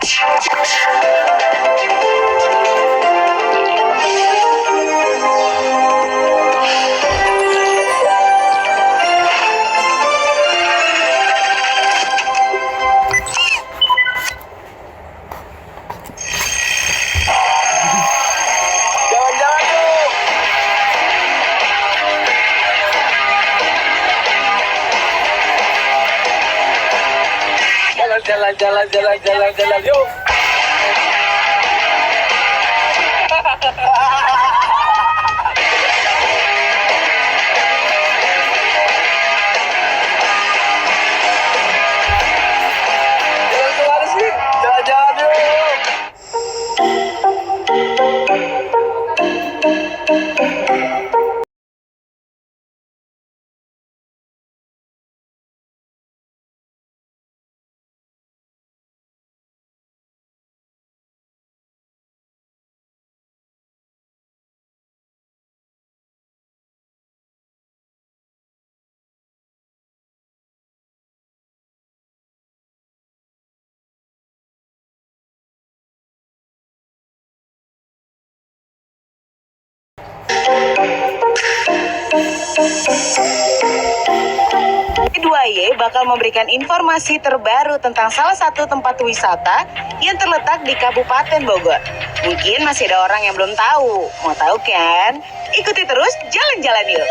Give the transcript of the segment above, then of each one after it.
Jalan-jalan yuk. Jalan yuk. Jalan kemana sih? Jalan-jalan yuk. Kedua bakal memberikan informasi terbaru tentang salah satu tempat wisata yang terletak di Kabupaten Bogor. Mungkin masih ada orang yang belum tahu. Mau tahu kan? Ikuti terus jalan-jalan yuk.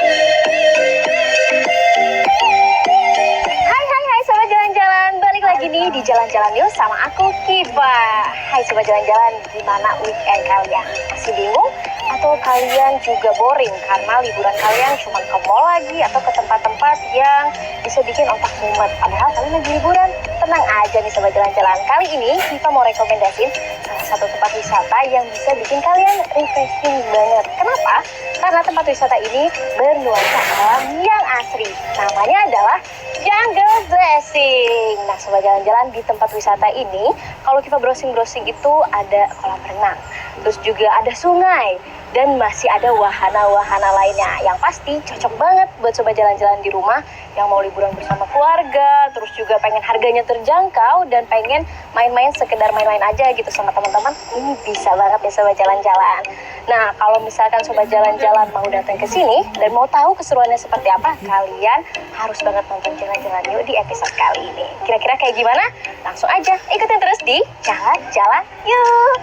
Hai Sobat Jalan-Jalan, balik lagi nih di Jalan-Jalan Yuk sama aku Kiva. Hai Sobat Jalan-Jalan, gimana weekend kalian? Masih bingung? Atau kalian juga boring karena liburan kalian cuma ke mall lagi atau ke tempat-tempat yang bisa bikin otak mumet? Padahal kalian lagi liburan. Tenang aja nih Sobat Jalan-Jalan, kali ini Kiva mau rekomendasiin salah satu tempat wisata yang bisa bikin kalian refreshing banget. Kenapa? Karena tempat wisata ini bernuansa alam yang asri. Namanya adalah Jungle Blessing. Nah, Sobat Jalan-Jalan, di tempat wisata ini, kalau kita browsing-browsing itu ada kolam renang, terus juga ada sungai, dan masih ada wahana-wahana lainnya yang pasti cocok banget buat Sobat Jalan-Jalan di rumah yang mau liburan bersama keluarga, terus juga pengen harganya terjangkau dan pengen main-main sekedar main-main aja gitu sama teman-teman. Ini bisa banget ya Sobat Jalan-Jalan. Nah, kalau misalkan Sobat Jalan-Jalan mau datang ke sini dan mau tahu keseruannya seperti apa, kalian harus banget nonton Jalan-Jalan Yuk di episode kali ini. Kira-kira kayak gimana? Langsung aja ikutin terus di Jalan-Jalan Yuk.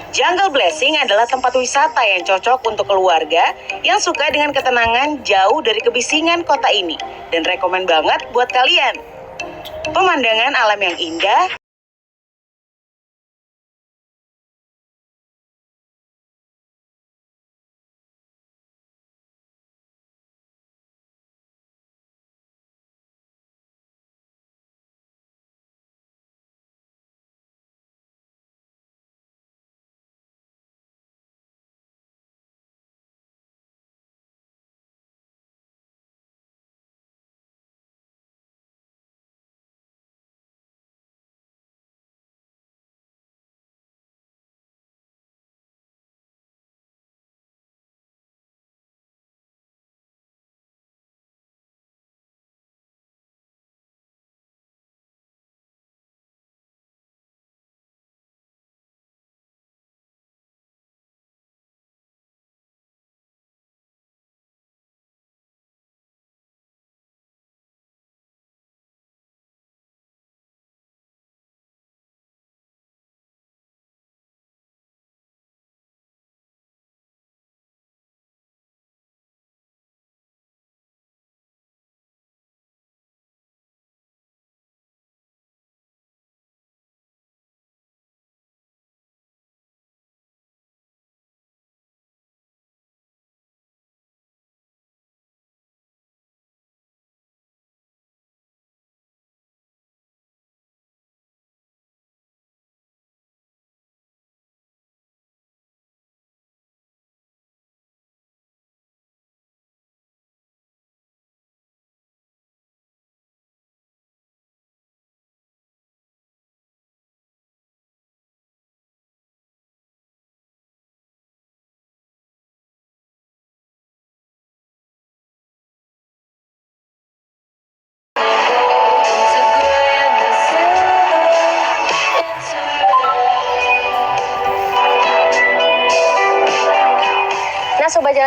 Jungle Blessing adalah tempat wisata yang cocok untuk keluarga yang suka dengan ketenangan jauh dari kebisingan kota ini. Dan rekomen banget buat kalian. Pemandangan alam yang indah,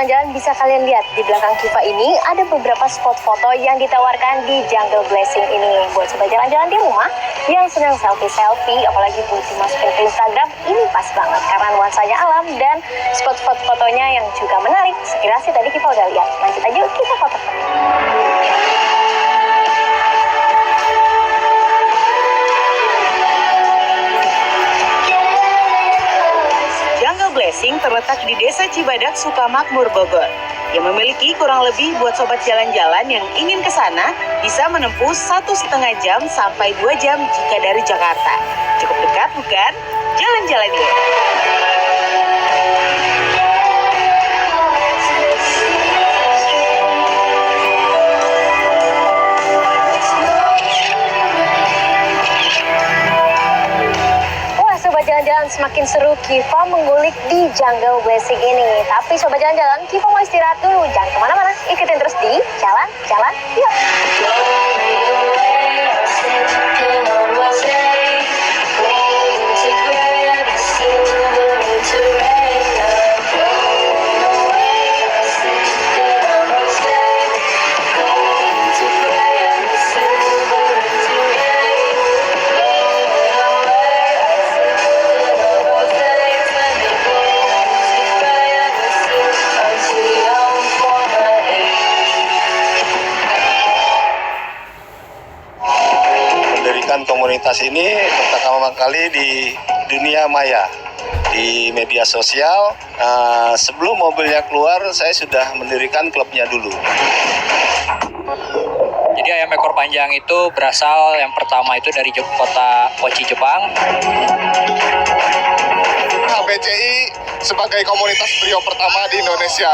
jalan-jalan, bisa kalian lihat di belakang Kiva ini ada beberapa spot foto yang ditawarkan di Jungle Blessing ini. Buat sobat jalan-jalan di rumah yang senang selfie-selfie, apalagi buat dimasukin ke Instagram, ini pas banget karena nuansanya alam dan spot fotonya yang juga menarik. Sekilas sih tadi Kiva udah lihat. Lanjut aja yuk, kita foto. Jungle Blessing terletak di Desa Cibadak, Sukamakmur, Bogor, yang memiliki kurang lebih buat sobat jalan-jalan yang ingin ke sana bisa menempuh 1,5 jam sampai 2 jam jika dari Jakarta. Cukup dekat bukan? Jalan-jalan yuk! Sobat jalan-jalan, semakin seru Kiva mengulik di Jungle Blessing ini. Tapi sobat jalan-jalan, Kiva mau istirahat dulu. Jangan kemana-mana, ikutin terus di Jalan-Jalan Yuk. Komunitas ini pertama kali di dunia maya, di media sosial. Sebelum mobilnya keluar, saya sudah mendirikan klubnya dulu. Jadi ayam ekor panjang itu berasal yang pertama itu dari kota Kochi, Jepang. HBCI sebagai komunitas brio pertama di Indonesia.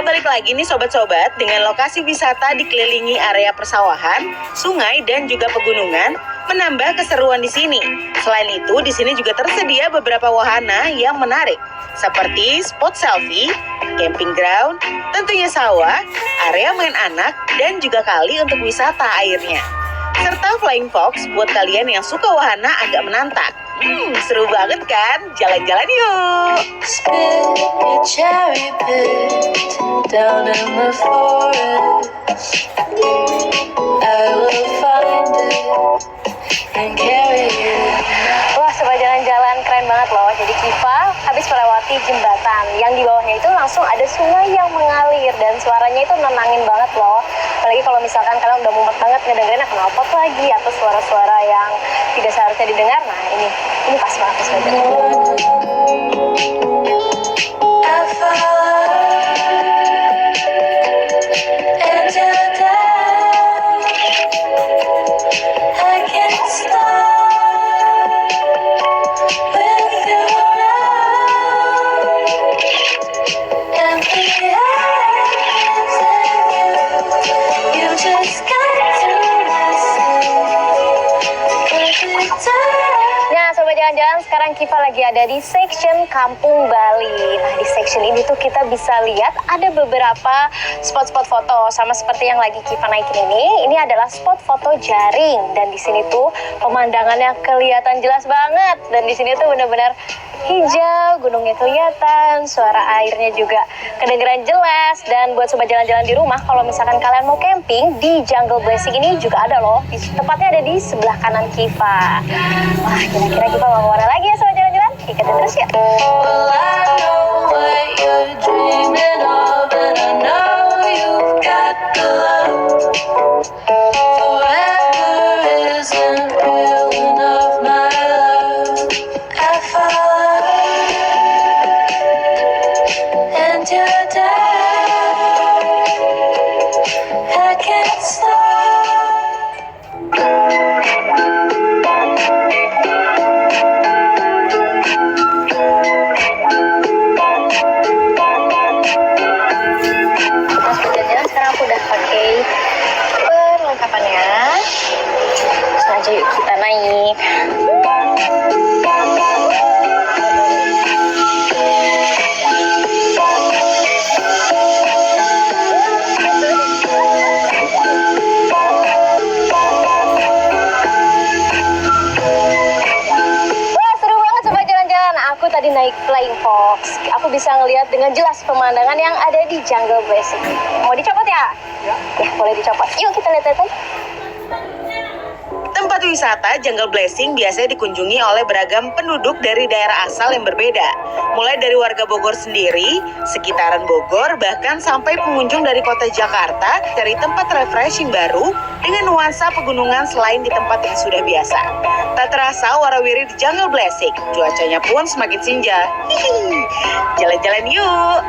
Balik lagi nih sobat-sobat, dengan lokasi wisata dikelilingi area persawahan, sungai dan juga pegunungan, menambah keseruan di sini. Selain itu, di sini juga tersedia beberapa wahana yang menarik, seperti spot selfie, camping ground, tentunya sawah, area main anak, dan juga kali untuk wisata airnya. Serta flying fox buat kalian yang suka wahana agak menantang. Seru banget kan? Jalan-jalan yuk! Spin your cherry picked down in the forest. I will find it and carry it. Wah, sobat jalan-jalan, keren banget loh. Jadi Kiva habis melewati jembatan yang di bawahnya itu langsung ada sungai yang mengalir dan suaranya itu nenangin banget loh. Apalagi kalau misalkan kalian udah mumet banget ngedengerin knalpot lagi atau suara-suara yang tidak seharusnya didengar. Nah, ini pas banget sobat jalan-jalan. Jalan-jalan, sekarang Kiva lagi ada di section Kampung Bali. Nah, di section ini tuh kita bisa lihat ada beberapa spot-spot foto sama seperti yang lagi Kiva naikin ini. Ini adalah spot foto jaring dan di sini tuh pemandangannya kelihatan jelas banget dan di sini tuh benar-benar hijau, gunungnya kelihatan, suara airnya juga kedengeran jelas. Dan buat sobat jalan-jalan di rumah, kalau misalkan kalian mau camping di Jungle Blessing ini juga ada loh. Tepatnya ada di sebelah kanan Kiva. Wah, kira-kira Kiva mau kemana lagi ya sobat jalan-jalan? Ikutin terus ya. Well, I know what you're dreaming of, and I know you've got the love. Forever isn't real. until I die. I can't stop. Pas jalan-jalan sekarang aku udah pakai perlengkapannya. Langsung aja yuk kita naik. Wah, seru banget sobat jalan-jalan. Aku tadi naik Flying Fox. Aku bisa ngelihat dengan jelas pemandangan yang ada di Jungle Blessing. Mau dicopot ya? Ya, boleh dicopot. Yuk kita lihat-lihat aja. Tempat wisata Jungle Blessing biasanya dikunjungi oleh beragam penduduk dari daerah asal yang berbeda. Mulai dari warga Bogor sendiri, sekitaran Bogor, bahkan sampai pengunjung dari kota Jakarta cari tempat refreshing baru dengan nuansa pegunungan selain di tempat yang sudah biasa. Tak terasa warawiri di Jungle Blessing, cuacanya pun semakin senja. Hihi, jalan-jalan yuk!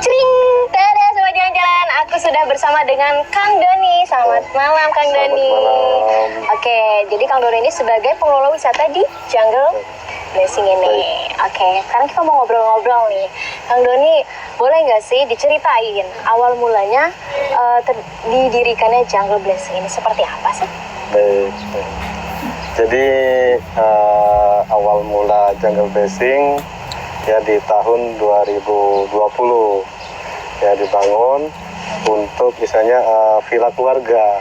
Cering, dadah sobat jalan-jalan. Aku sudah bersama dengan Kang Doni. Selamat malam Kang Selamat Doni. malam. Oke, jadi Kang Doni ini sebagai pengelola wisata di Jungle Blessing ini. Oke, sekarang kita mau ngobrol-ngobrol nih. Kang Doni, boleh nggak sih diceritain awal mulanya didirikannya Jungle Blessing ini seperti apa sih? Baik. Jadi awal mula Jungle Blessing ya di tahun 2020 ya dibangun untuk misalnya villa keluarga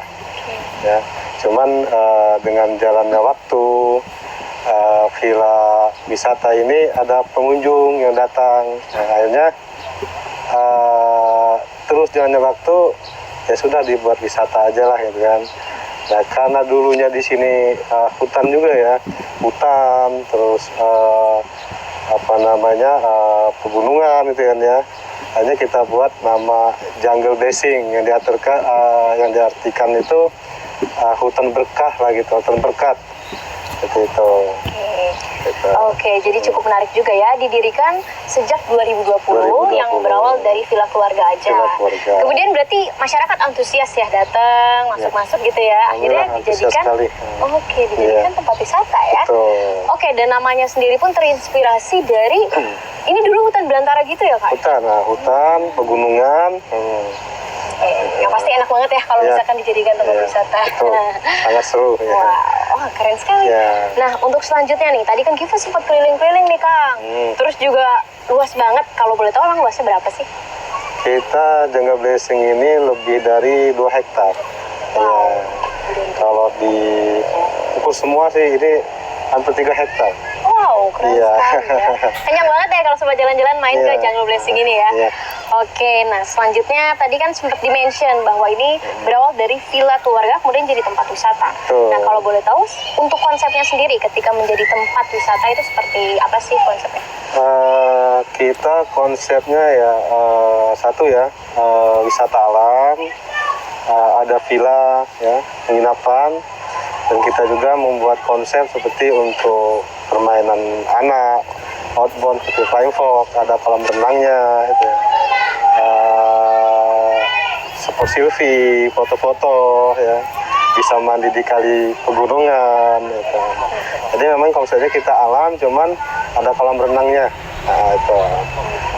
ya. Cuman dengan jalannya waktu villa wisata ini ada pengunjung yang datang. Nah, akhirnya terus jalannya waktu ya sudah dibuat wisata aja lah gitu kan. Nah, karena dulunya di sini hutan juga ya, hutan terus pegunungan gitu kan ya. Hanya kita buat nama Jungle Blessing yang diartikan itu hutan berkah lah gitu, hutan berkat seperti itu. Oke, jadi cukup menarik juga ya, didirikan sejak 2020 yang berawal dari villa keluarga aja. Villa keluarga. Kemudian berarti masyarakat antusias ya datang, masuk-masuk gitu ya. Akhirnya Alhamdulillah, dijadikan antusias sekali. Oke, dijadikan tempat wisata ya. Betul. Oke, dan namanya sendiri pun terinspirasi dari ini dulu hutan belantara gitu ya, Kak? Hutan, pegunungan. Yang pasti enak banget ya kalau Iya. misalkan dijadikan tempat Iya, wisata. betul. Sangat seru ya. Wah, keren sekali. Iya. Nah, untuk selanjutnya nih, tadi kan kita sempat keliling-keliling nih, Kang. Terus juga luas banget. Kalau boleh tahu, Kang, luasnya berapa sih? Kita Jungle Blessing ini lebih dari 2 hektar. Ya. Kalau di ukur semua sih ini hampir 3 hektar. Wow, keren Iya. sekali ya. Kenyang banget ya kalau sobat jalan-jalan main ke Iya. Jungle Blessing ini ya. Iya. Oke, nah selanjutnya tadi kan sempat di-mention bahwa ini berawal dari villa keluarga kemudian jadi tempat wisata. Betul. Nah, kalau boleh tahu untuk konsepnya sendiri ketika menjadi tempat wisata itu seperti apa sih konsepnya? Kita konsepnya ya satu ya wisata alam, ada villa ya penginapan, dan kita juga membuat konsep seperti untuk permainan anak, outbound seperti flying fox, ada kolam renangnya, gitu. Spot selfie, foto-foto ya, bisa mandi di kali pegunungan gitu. Jadi memang konsepnya kita alam, cuman ada kolam renangnya. Nah, itu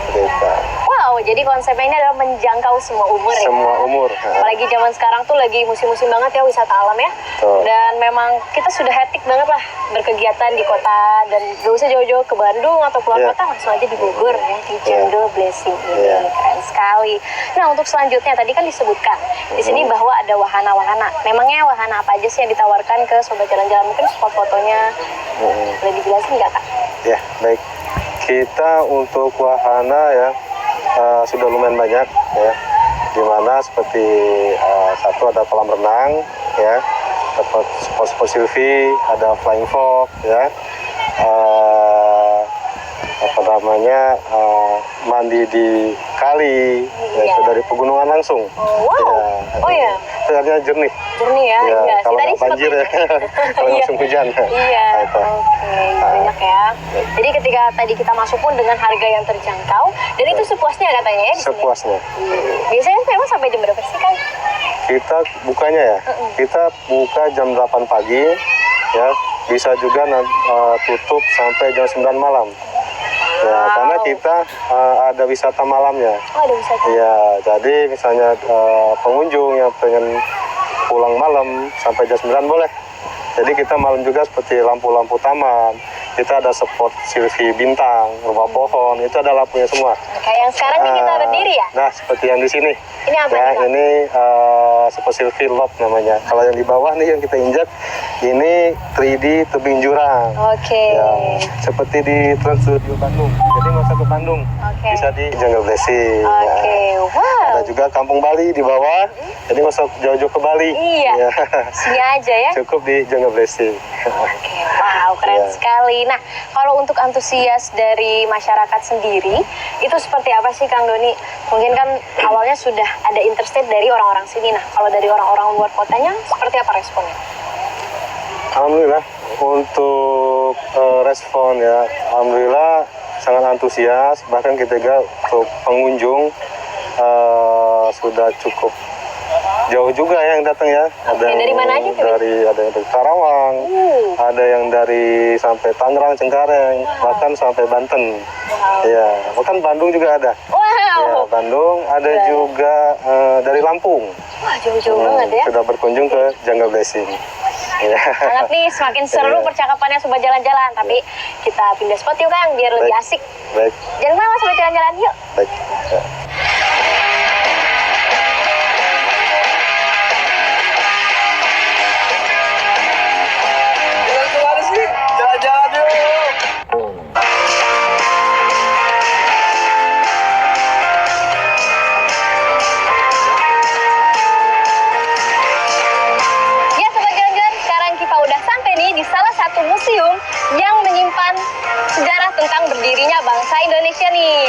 gitu. Wow, jadi konsepnya ini adalah menjangkau semua umur ya. Semua umur. Apalagi zaman sekarang tuh lagi musim-musim banget ya wisata alam ya. Betul. Dan memang kita sudah hektik banget lah berkegiatan di kota dan gak usah jauh-jauh ke Bandung atau keluar Iya. kota, langsung aja di Bogor ya di Iya. Jungle Blessing ini. Iya. Keren sekali. Nah, untuk selanjutnya tadi kan disebutkan di sini bahwa ada wahana-wahana. Memangnya wahana apa aja sih yang ditawarkan ke sobat jalan-jalan? Mungkin spot fotonya boleh dijelasin nggak, Kak? Ya, baik. Kita untuk wahana ya sudah lumayan banyak ya. Dimana seperti satu ada kolam renang ya, spot selfie, ada flying fox ya, mandi di kali ya, Iya. itu dari pegunungan langsung. Oh, wow. Ya, Oh ya. itu artinya jernih. Murni ya. Ya, Iya. kalau Tadi nggak sempat banjir ya, kalau Iya. langsung hujan. Iya, Nah, itu. oke, banyak ya. Jadi ketika tadi kita masuk pun dengan harga yang terjangkau, dan itu sepuasnya katanya ya di sini. Sepuasnya. Biasanya memang sampai jam berapa sih Kang? Kita bukanya ya, kita buka jam 8 pagi, ya bisa juga tutup sampai jam 9 malam. Ya, karena kita ada wisata malamnya. Oh, ada wisata. Ya, jadi misalnya pengunjung yang pengen pulang malam sampai jam 9 boleh. Jadi kita malam juga seperti lampu-lampu taman. Kita ada spot selfie bintang, rumah pohon, itu ada lampunya semua. Kayak yang sekarang nih kita berdiri ya? Nah, seperti yang di sini. Ini apa Ya, nih, Kang? ini spot selfie loft namanya. Kalau yang di bawah nih yang kita injak, ini 3D tebing jurang. Oke. Ya, seperti di Trans Studio Bandung. Jadi nggak usah ke Bandung, Oke. bisa di Jungle Blessing. Oke, Ya. wow. Ada juga Kampung Bali di bawah, jadi nggak usah jauh-jauh ke Bali. Iya. Ya. Sini aja ya. Cukup di Jungle Blessing. Oke, wow, keren Iya. sekali. Nah, kalau untuk antusias dari masyarakat sendiri, itu seperti apa sih Kang Doni? Mungkin kan awalnya sudah ada interstate dari orang-orang sini. Nah, kalau dari orang-orang luar kotanya, seperti apa responnya? Alhamdulillah untuk respon ya, alhamdulillah sangat antusias. Bahkan ketika untuk pengunjung sudah cukup jauh juga yang datang ya. Ada Oke, dari mana aja tuh? ada yang dari Karawang, ada yang dari sampai Tangerang, Cengkareng, bahkan sampai Banten. Ya, bahkan Bandung juga ada. Ya, Wow, Bandung ada juga dari Lampung. wah jauh-jauh banget ya. Sudah berkunjung ke Jungle Blessing. Ya. Banget nih, semakin seru Iya. percakapannya Sobat Jalan-Jalan. Tapi kita pindah spot yuk Kang, biar lebih Baik. asik. Baik, Jangan lama Sobat Jalan-Jalan, yuk. baik. Ya. Jalan kemana sih? Jalan-jalan yuk. Ya Sobat Jalan-Jalan, sekarang kita udah sampai nih di salah satu museum yang menyimpan sejarah tentang berdirinya bangsa Indonesia nih.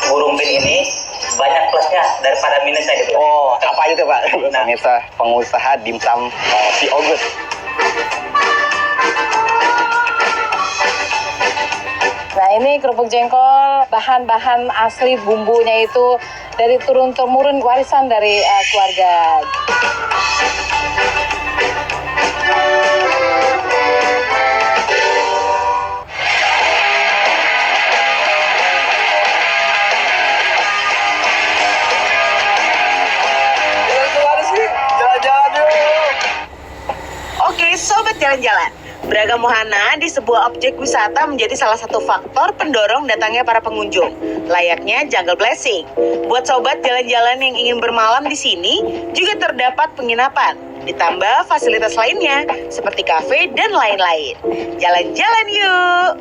burung pin ini banyak plusnya daripada minusnya gitu. Oh, apa aja tuh Pak? Pemirsa pengusaha dimsum si Ogus. Nah ini kerupuk jengkol, bahan-bahan asli bumbunya itu dari turun-temurun warisan dari keluarga. Jalan kemana sih? Jalan-jalan yuk. Oke, sobat jalan-jalan. Beragam wahana di sebuah objek wisata menjadi salah satu faktor pendorong datangnya para pengunjung. Layaknya Jungle Blessing. Buat sobat jalan-jalan yang ingin bermalam di sini, juga terdapat penginapan. Ditambah fasilitas lainnya, seperti kafe dan lain-lain. Jalan-jalan yuk!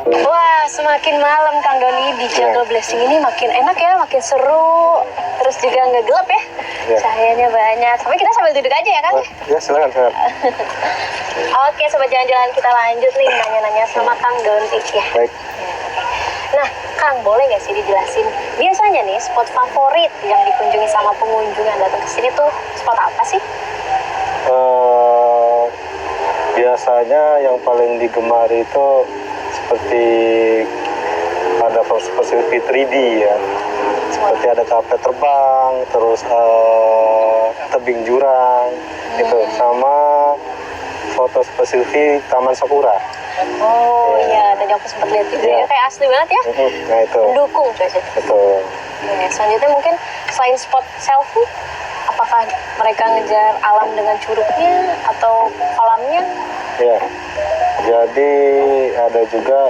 Wah, semakin malam Kang Doni di Jungle Blessing ini makin enak ya, makin seru. Terus juga nggak gelap ya, Ya. cahayanya banyak. Sampai kita sambil duduk aja ya Kang. Ya, silakan. Oke, Sobat Jalan-Jalan, kita lanjut nih nanya-nanya sama Kang Doni ya. Baik. Nah, Kang, boleh nggak sih dijelasin biasanya nih spot favorit yang dikunjungi sama pengunjung yang datang ke sini tuh spot apa sih? Biasanya yang paling digemari itu seperti ada selfie 3D ya, seperti ada kafe terbang, terus tebing jurang, gitu, sama foto selfie Taman Sakura. Oh iya, tadi aku sempat lihat juga Iya. ya, kayak asli banget ya. Nah itu, Mendukung coy. betul. Oke, selanjutnya mungkin selain spot selfie, apakah mereka ngejar alam dengan curugnya atau kolamnya? Ya, jadi ada juga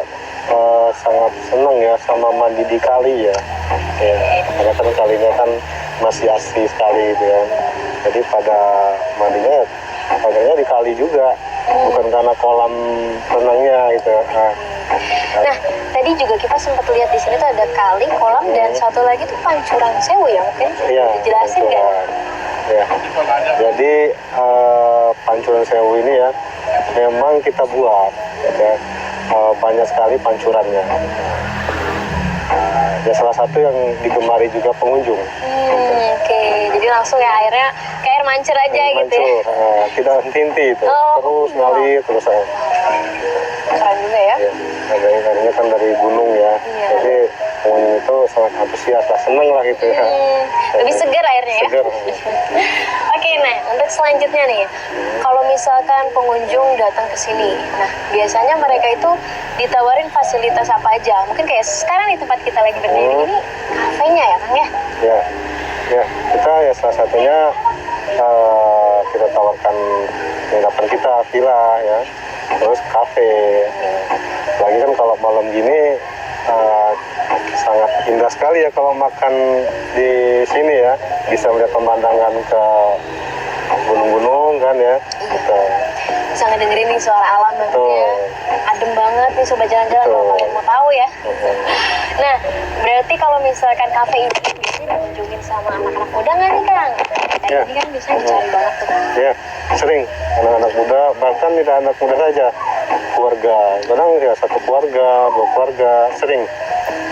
sangat senang ya sama mandi di kali ya. Ya, karena kan kalinya kan masih asli sekali gitu ya. Jadi pada mandinya akhirnya di kali juga, bukan karena kolam renangnya gitu. Nah, tadi juga kita sempat lihat di sini tuh ada kali, kolam, dan satu lagi tuh Pancuran Sewu ya mungkin. Iya, Dijelasin nggak? pancuran. Ya. Jadi Pancuran Sewu ini ya memang kita buat ya, banyak sekali pancurannya. Ya salah satu yang digemari juga pengunjung. Oke, jadi langsung ya airnya kayak air mancur aja Mancur, gitu ya. tidak henti itu, terus ngalir terus. Keren juga ya. Ya, airnya kan dari gunung ya, jadi pengunjung itu sangat antusias lah, seneng lah gitu ya. Lebih segar airnya ya. Segar. Oke, nah untuk selanjutnya nih, kalau misalkan pengunjung datang ke sini, nah biasanya mereka itu ditawarin fasilitas apa aja? Mungkin kayak sekarang nih tempat kita lagi berdiri ini kafenya ya Kang ya? Ya, kita ya salah satunya kita tawarkan penginapan kita, villa ya, terus kafe. Lagi kan kalau malam gini sangat indah sekali ya kalau makan di sini ya, bisa melihat pemandangan ke gunung-gunung kan ya. Gitu. Bisa ngedengerin nih suara alam banget ya. Adem banget nih sobat jalan-jalan kalau kalian mau tahu ya. Nah, berarti kalau misalkan kafe ini biasanya dikunjungin sama anak-anak muda nggak nih Kang? Ya. Ini kan biasanya dicari banget tuh. Ya, sering anak-anak muda, bahkan tidak anak muda saja, keluarga. Kadang ya satu keluarga, dua keluarga, sering.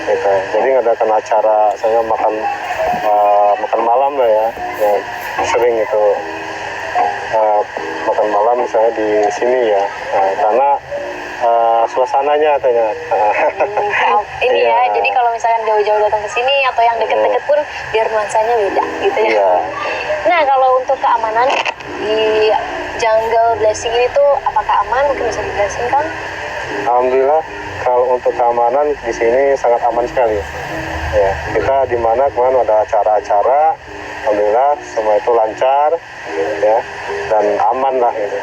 Gitu. Jadi ngadakan acara, saya makan malam lah ya, sering itu makan malam misalnya di sini ya, karena suasananya katanya. Ini ya, jadi kalau misalkan jauh-jauh datang ke sini atau yang deket-deket pun biar nuansanya beda gitu ya. Iya. Nah, kalau untuk keamanan di Jungle Blessing ini tuh apakah aman? Mungkin bisa dijelasin Kang? Alhamdulillah kalau untuk keamanan di sini sangat aman sekali. Ya, kita di mana kemarin ada acara-acara, alhamdulillah semua itu lancar ya dan aman lah gitu.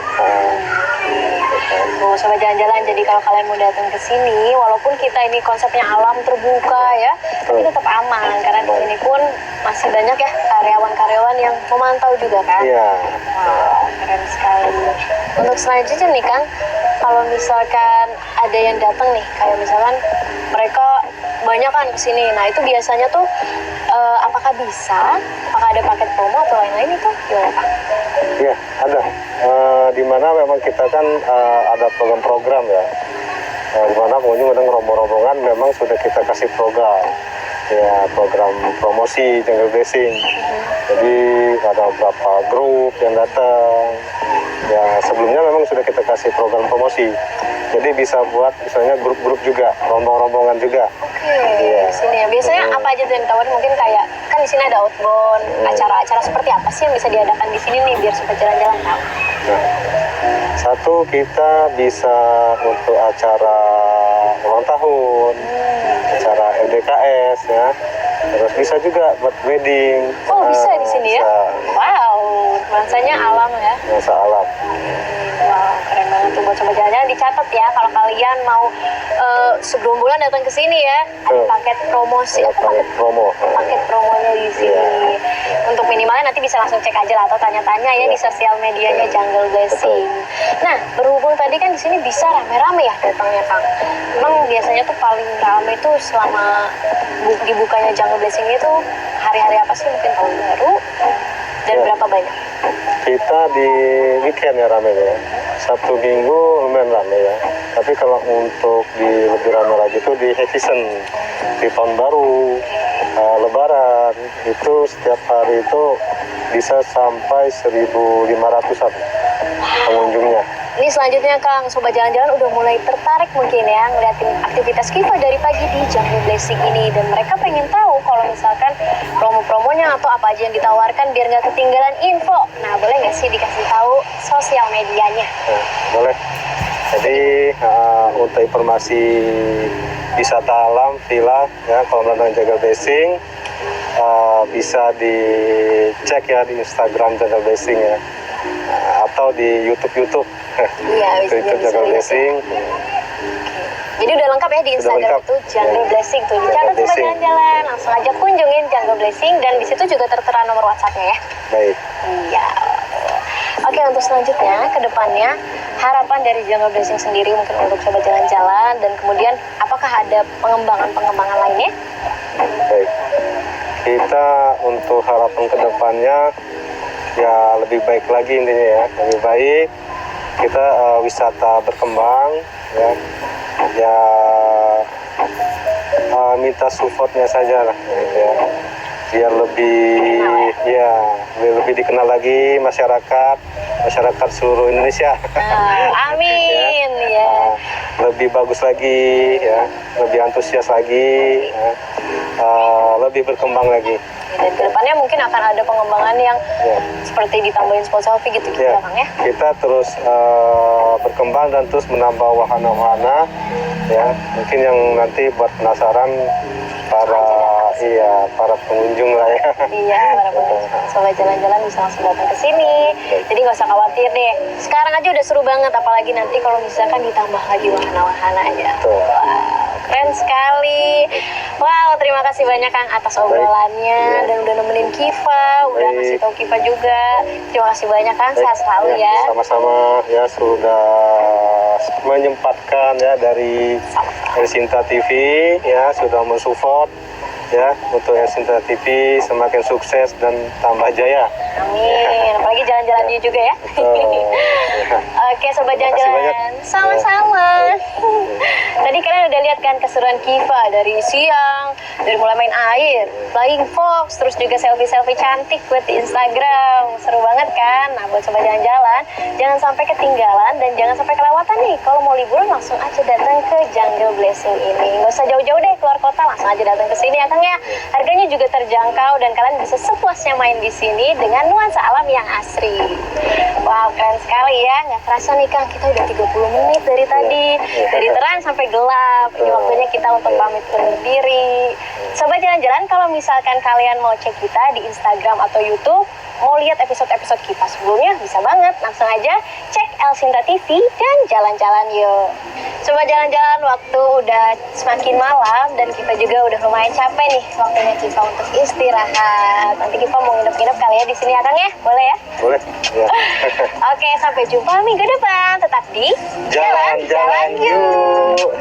Tuh, sobat jalan-jalan, jadi kalau kalian mau datang ke sini, walaupun kita ini konsepnya alam terbuka ya, tapi tetap aman karena di sini pun masih banyak ya karyawan-karyawan yang memantau juga kan. Iya. Wow, keren sekali. Untuk selanjutnya nih Kang, kalau misalkan ada yang datang nih, kayak misalkan mereka banyak kan kesini, nah itu biasanya tuh apakah bisa, apakah ada paket promo atau lain-lain itu gimana Kang? Iya, ada. Di mana memang kita kan ada program-program ya. Di mana pengunjung ada rombongan memang sudah kita kasih program. Ya, program promosi Jungle Blessing. Jadi ada beberapa grup yang datang. Ya, sebelumnya memang sudah kita kasih program promosi. Jadi bisa buat misalnya grup-grup juga, rombongan juga. Oke, di sini ya. Biasanya apa aja tuh yang ditawarin? Mungkin kayak kan di sini ada outbound, acara-acara seperti apa sih yang bisa diadakan di sini nih biar sobat jalan-jalan tahu. Nah, satu kita bisa untuk acara ulang tahun, acara LDKS ya. Terus bisa juga buat wedding. Oh, bisa di sini ya? Wow, nuansanya alam ya. Nuansa alam. Wow, keren banget tuh buat sobat jalan-jalan, dicatat ya kalau kalian mau sebelum bulan datang ke sini ya, ada paket promosi atau paket promonya di sini. Untuk minimalnya nanti bisa langsung cek aja lah atau tanya-tanya ya di sosial medianya Jungle Blessing. Nah, berhubung tadi kan di sini bisa rame-rame ya datangnya Kang. Emang biasanya tuh paling rame tuh selama dibukanya Jungle Blessing itu hari-hari apa sih? Mungkin tahun baru dan berapa banyak? Kita di weekend ya rame ya. Sabtu Minggu lumayan rame ya. Tapi kalau untuk di lebih rame lagi itu di high season, di tahun baru, Lebaran itu setiap hari itu bisa sampai 1.500-an pengunjungnya. Ini selanjutnya Kang, sobat jalan-jalan udah mulai tertarik mungkin ya ngeliatin aktivitas Kiva dari pagi di Jungle Blessing ini, dan mereka pengen tahu kalau misalkan promo-promonya atau apa aja yang ditawarkan biar nggak ketinggalan info. Nah, boleh nggak sih dikasih tahu sosial medianya? Boleh. Jadi untuk informasi wisata alam villa ya kalau mengenai Jungle Blessing bisa dicek ya di Instagram Jungle Blessing ya, atau di YouTube. Iya, bisa Jungle Blessing. Jadi udah lengkap ya di Instagram itu Jungle Blessing tuh. Dicatat sobat jalan-jalan, langsung aja kunjungin Jungle Blessing dan di situ juga tertera nomor WhatsApp-nya ya. Baik. Iya. Oke, untuk selanjutnya ke depannya harapan dari Jungle Blessing sendiri mungkin untuk sobat jalan-jalan, dan kemudian apakah ada pengembangan lainnya? Baik. Kita untuk harapan ke depannya ya lebih baik lagi intinya ya, lebih baik kita wisata berkembang ya, ya minta supportnya saja lah gitu ya, biar lebih dikenal lagi masyarakat seluruh Indonesia. Amin ya. Lebih bagus lagi ya, lebih antusias lagi ya, lebih berkembang lagi. Dan kedepannya mungkin akan ada pengembangan yang seperti ditambahin spot selfie gitu Ya, Kang ya. kita terus berkembang dan terus menambah wahana-wahana ya, mungkin yang nanti buat penasaran para pengunjung lah ya. Iya, para pengunjung sobat jalan-jalan bisa langsung datang ke sini. Jadi nggak usah khawatir deh. Sekarang aja udah seru banget, apalagi nanti kalau misalkan ditambah lagi wahana-wahananya. Wow, keren sekali. Wow, terima kasih banyak Kang atas obrolannya dan udah nemenin Kiva, udah ngasih tahu Kiva juga. Terima kasih banyak Kang, sehat selalu ya. Sama-sama ya, sudah menyempatkan ya dari Elsinta TV ya, sudah mensupport ya untuk Elsinta TV semakin sukses dan tambah jaya. Amin. Apalagi jalan-jalan dia juga ya. Oke, sobat jalan-jalan, sama-sama. Tadi kalian udah lihat kan keseruan Kiva dari siang, dari mulai main air, flying fox, terus juga selfie-selfie cantik buat di Instagram. Seru banget kan? Nah, buat sobat jalan-jalan, jangan sampai ketinggalan dan jangan sampai kelewatan nih. Kalau mau liburan langsung aja datang ke Jungle Blessing ini. Nggak usah jauh-jauh deh keluar kota, langsung aja datang ke sini ya Kang ya. Harganya juga terjangkau dan kalian bisa sepuasnya main di sini dengan nuansa alam yang asri. Wow, keren sekali ya. Nggak kerasa nih Kang, kita udah 30 menit dari tadi. Dari terang sampai gelap. Ini waktunya kita untuk pamit undur diri. Sobat jalan-jalan, kalau misalkan kalian mau cek kita di Instagram atau YouTube, mau lihat episode-episode kita sebelumnya, bisa banget. Langsung aja cek Elsinta TV dan jalan-jalan yuk. Sobat jalan-jalan, waktu udah semakin malam dan kita juga udah lumayan capek nih. Waktunya kita untuk istirahat. Nanti kita mau nginep-nginep kali ya di sini ya Kang ya? Boleh ya? Boleh. Ya. Oke, sampai jumpa minggu depan. Tetap di Jalan-jalan yuk.